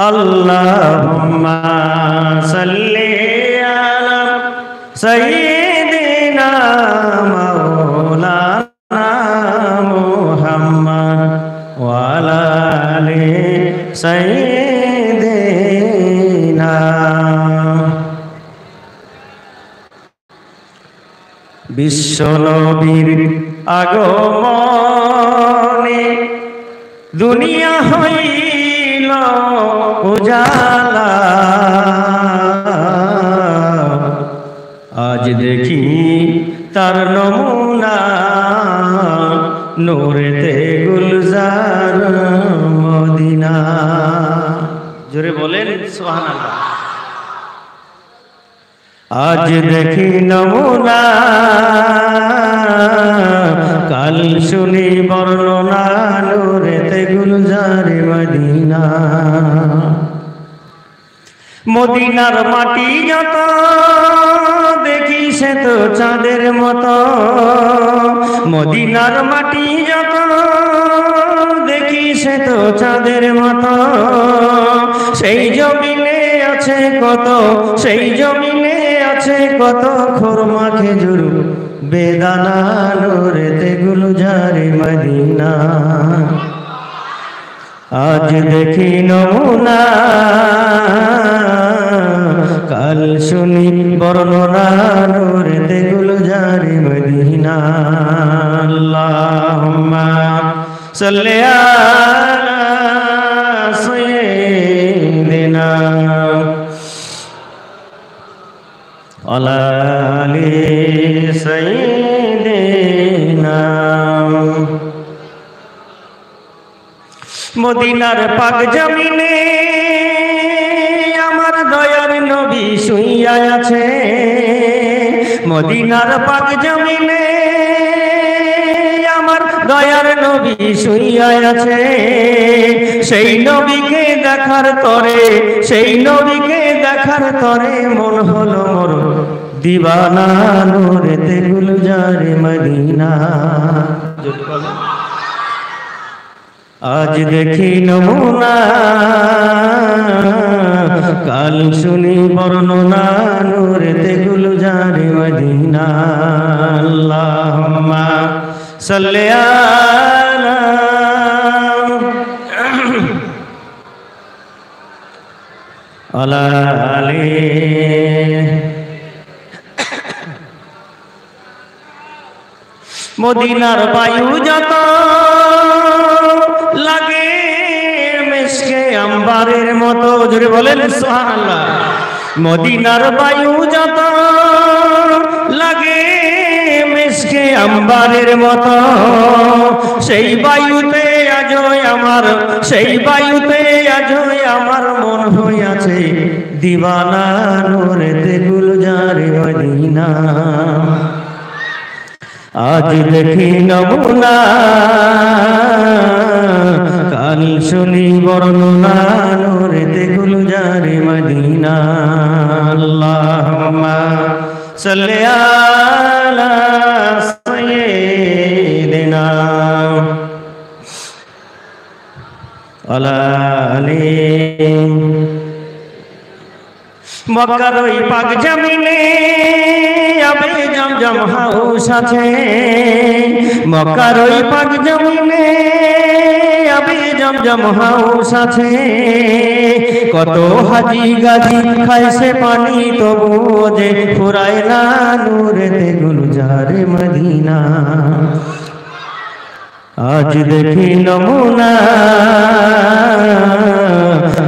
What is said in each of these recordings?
আল্লাহুম্মা সাল্লি আলা সাইয়্যিদিনা মাওলানা মুহাম্মদ ওয়া আলা আলি সাইয়্যিদিনা। বিশ্বনবীর আগমনে দুনিয়া হইল উজালা, আজ দেখি তার নমুনা নূরেতে গুলজার মদিনা। জোরে বলেন সুবহানাল্লাহ। আজ দেখি নমুনা, কাল শুনি বর্ণনা নূরেতে গুলজার মদিনা। মদিনার মাটি যত দেখি সে তো চাঁদের মতো, মদিনার মাটি যত দেখি সে তো চাঁদের মতো। সেই জমিনে আছে কত, সেই জমিনে আছে কত খুরমা খেজুর বেদানা নূরেতে গুলজার মদিনা। আজ দেখি নমুনা, কাল শুনি বর্ণনা নূরেতে গুলজার মদিনা। আল্লাহুম্মা সাল্লি আলা সাইয়্যিদিনা আলা আলি সাইয়্যিদিনা। মদিনার পাক জমিনে আমার দয়ার নবী শুইয়া আছে, মদিনার পাক জমিনে আমার দয়ার নবী শুইয়া আছে। সেই নবীকে দেখার তরে, সেই নবীকে দেখার তরে মন হলো মোর দিওয়ানা নূরেতে গুলজার মদিনা। আজ দেখি নমুনা, কাল শুনি বর্ণনা নূরেতে গুলজার মদিনা। আল্লাহুম্মা সাল্লি আলা আলা আলি। মদিনার বায়ু যত লাগে মিশকে আম্বারের মতো, জোরে বলেন সুবহানাল্লাহ। মদিনার বায়ু যত লাগে মিশকে আম্বারের মতো, সেই বায়ুতে আজই আমার, সেই বায়ুতে আজই আমার মন হইয়াছে দিওয়ানা নূরেতে গুলজার মদিনা। আজ দেখি নমুনা, কাল শুনি বর্ণনা নূরেতে গুলজার মদিনা। আল্লাহুম্মা সাল্লি আলা সাইয়্যিদিনা আলা আলি। মক্কার ওই পাক জমিনে আবে জমজম হাউস আছে, মক্কার ওই পাক জমিনে আবে জমজম হাউস আছে। কত হাজি গাজি খায় সে পানি তবুও যে ফুরায় না নূরেতে গুলজার মদিনা। আজ দেখি নমুনা,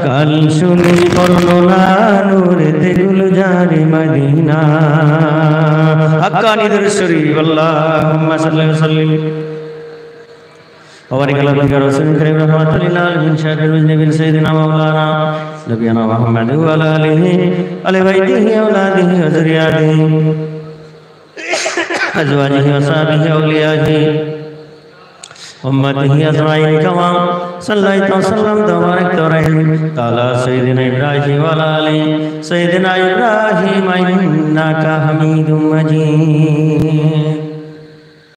কাল শুনি বর্ণনা নূরেতে গুলজার মদিনা। হাক্কানি দরুদ শরীফ। আল্লাহুম্মা সাল্লি ওয়া সাল্লিম ওয়া বারিক আলা রাসূলিল কারীম রাহমাতুল লিল আলামিন শাফিউল মুজনিবিন সাইয়্যিদিনা মাওলানা নবিয়ানা মুহাম্মাদ ওয়া আলা আলিহি আলি বাইতিহি ওয়া আওলাদিহি ওয়া যুররিয়াতিহি আজওয়াজিহি ওয়া সাহবিহি ওয়া আউলিয়াহি উম্মতিহি আজমাইন কামা সাল্লাল্লাহু ওয়া সাল্লামতা ওয়া বারাকতা ওয়া রাহিমতা আলা সাইয়্যিদিনা ইব্রাহিম ওয়া আলা আলি সাইয়্যিদিনা ইব্রাহিম ইন্নাকা হামিদুম মাজিদ।